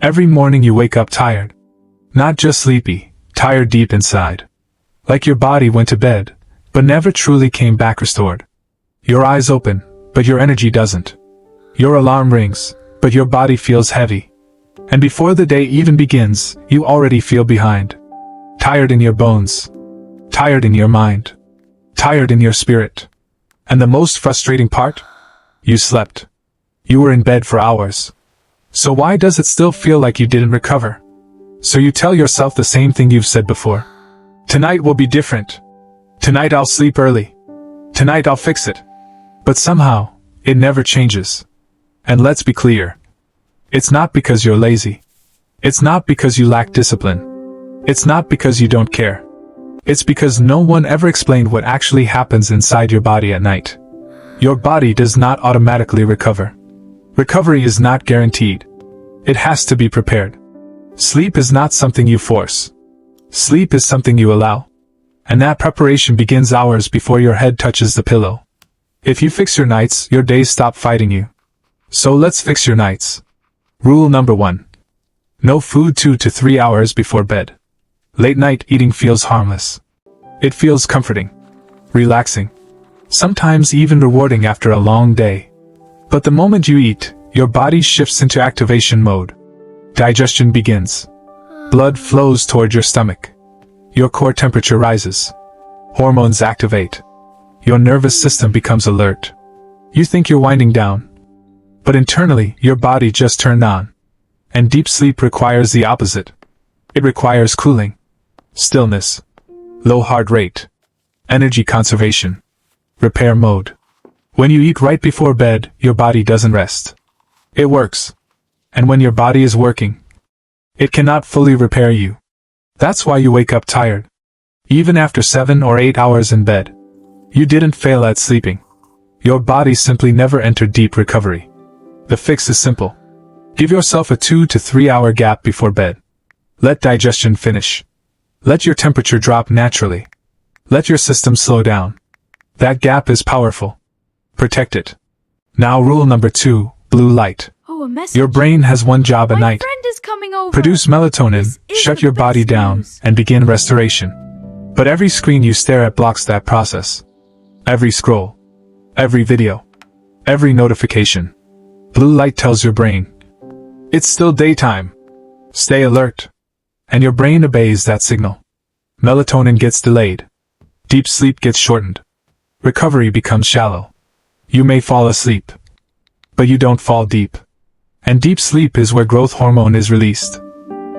Every morning you wake up tired. Not just sleepy, tired deep inside. Like your body went to bed, but never truly came back restored. Your eyes open, but your energy doesn't. Your alarm rings, but your body feels heavy. And before the day even begins, you already feel behind. Tired in your bones. Tired in your mind. Tired in your spirit. And the most frustrating part? You slept. You were in bed for hours. So why does it still feel like you didn't recover? So you tell yourself the same thing you've said before. Tonight will be different. Tonight I'll sleep early. Tonight I'll fix it. But somehow, it never changes. And let's be clear. It's not because you're lazy. It's not because you lack discipline. It's not because you don't care. It's because no one ever explained what actually happens inside your body at night. Your body does not automatically recover. Recovery is not guaranteed. It has to be prepared. Sleep is not something you force. Sleep is something you allow. And that preparation begins hours before your head touches the pillow. If you fix your nights, your days stop fighting you. So let's fix your nights. Rule number 1. No food 2 to 3 hours before bed. Late night eating feels harmless. It feels comforting, relaxing, sometimes even rewarding after a long day. But the moment you eat, your body shifts into activation mode. Digestion begins. Blood flows toward your stomach. Your core temperature rises. Hormones activate. Your nervous system becomes alert. You think you're winding down. But internally, your body just turned on. And deep sleep requires the opposite. It requires cooling, stillness, low heart rate, energy conservation, repair mode. When you eat right before bed, your body doesn't rest. It works. And when your body is working, it cannot fully repair you. That's why you wake up tired. Even after 7 or 8 hours in bed. You didn't fail at sleeping. Your body simply never entered deep recovery. The fix is simple. Give yourself a 2 to 3 hour gap before bed. Let digestion finish. Let your temperature drop naturally. Let your system slow down. That gap is powerful. Protect it. Now rule number 2, blue light. Oh, a message. Your brain has one job at My night. friend is coming over. Produce melatonin, This is shut the your body best down, news. and begin restoration. But every screen you stare at blocks that process. Every scroll. Every video. Every notification. Blue light tells your brain, it's still daytime. Stay alert. And your brain obeys that signal. Melatonin gets delayed. Deep sleep gets shortened. Recovery becomes shallow. You may fall asleep, but you don't fall deep. And deep sleep is where growth hormone is released,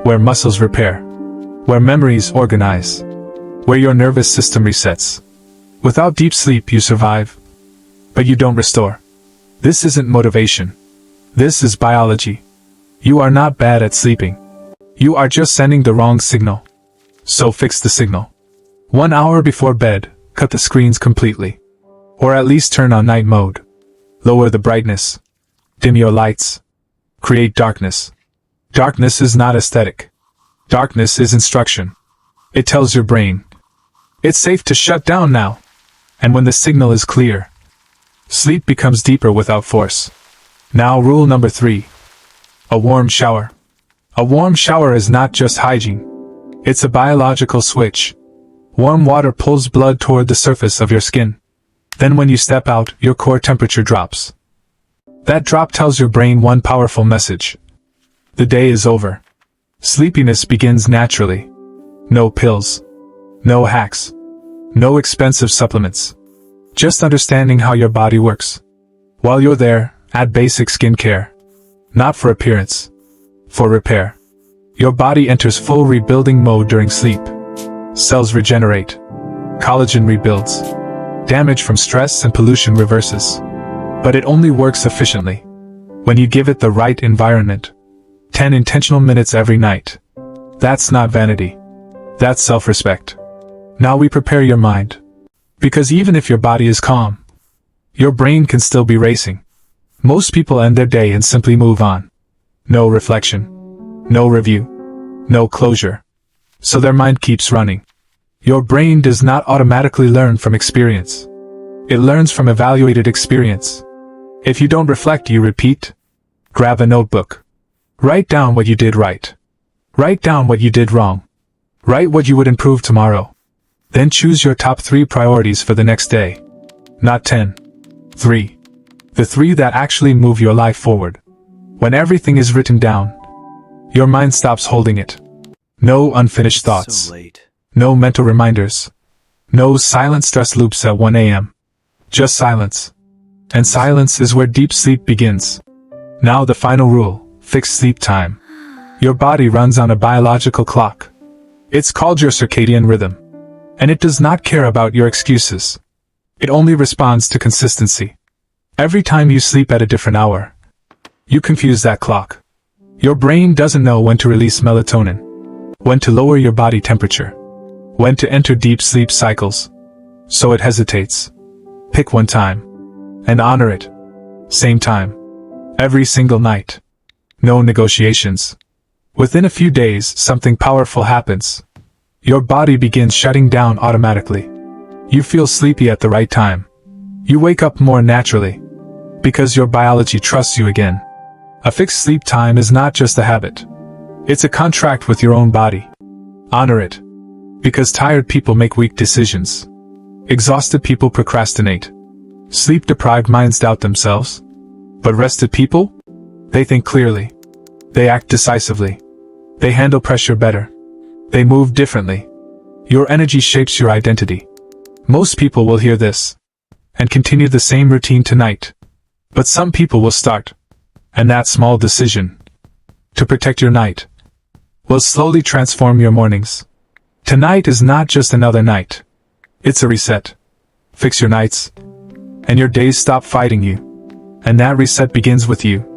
where muscles repair, where memories organize, where your nervous system resets. Without deep sleep you survive, but you don't restore. This isn't motivation. This is biology. You are not bad at sleeping. You are just sending the wrong signal. So fix the signal. 1 hour before bed, cut the screens completely. Or at least turn on night mode. Lower the brightness. Dim your lights. Create darkness. Darkness is not aesthetic. Darkness is instruction. It tells your brain, it's safe to shut down now. And when the signal is clear, sleep becomes deeper without force. Now rule number 3. A warm shower. A warm shower is not just hygiene. It's a biological switch. Warm water pulls blood toward the surface of your skin. Then when you step out, your core temperature drops. That drop tells your brain one powerful message. The day is over. Sleepiness begins naturally. No pills. No hacks. No expensive supplements. Just understanding how your body works. While you're there, add basic skincare. Not for appearance. For repair. Your body enters full rebuilding mode during sleep. Cells regenerate. Collagen rebuilds. Damage from stress and pollution reverses. But it only works efficiently when you give it the right environment. 10 intentional minutes every night. That's not vanity. That's self-respect. Now we prepare your mind. Because even if your body is calm, your brain can still be racing. Most people end their day and simply move on. No reflection. No review. No closure. So their mind keeps running. Your brain does not automatically learn from experience. It learns from evaluated experience. If you don't reflect, you repeat. Grab a notebook. Write down what you did right. Write down what you did wrong. Write what you would improve tomorrow. Then choose your top 3 priorities for the next day. Not 10. 3. The 3 that actually move your life forward. When everything is written down, your mind stops holding it. No unfinished thoughts. So late. No mental reminders. No silent stress loops at 1 a.m. Just silence. And silence is where deep sleep begins. Now the final rule, fixed sleep time. Your body runs on a biological clock. It's called your circadian rhythm. And it does not care about your excuses. It only responds to consistency. Every time you sleep at a different hour, you confuse that clock. Your brain doesn't know when to release melatonin, when to lower your body temperature, when to enter deep sleep cycles. So it hesitates. Pick one time, and honor it. Same time. Every single night. No negotiations. Within a few days, something powerful happens. Your body begins shutting down automatically. You feel sleepy at the right time. You wake up more naturally. Because your biology trusts you again. A fixed sleep time is not just a habit. It's a contract with your own body. Honor it. Because tired people make weak decisions. Exhausted people procrastinate. Sleep-deprived minds doubt themselves. But rested people? They think clearly. They act decisively. They handle pressure better. They move differently. Your energy shapes your identity. Most people will hear this and continue the same routine tonight. But some people will start. And that small decision to protect your night will slowly transform your mornings. Tonight is not just another night. It's a reset. Fix your nights, and your days stop fighting you. And that reset begins with you.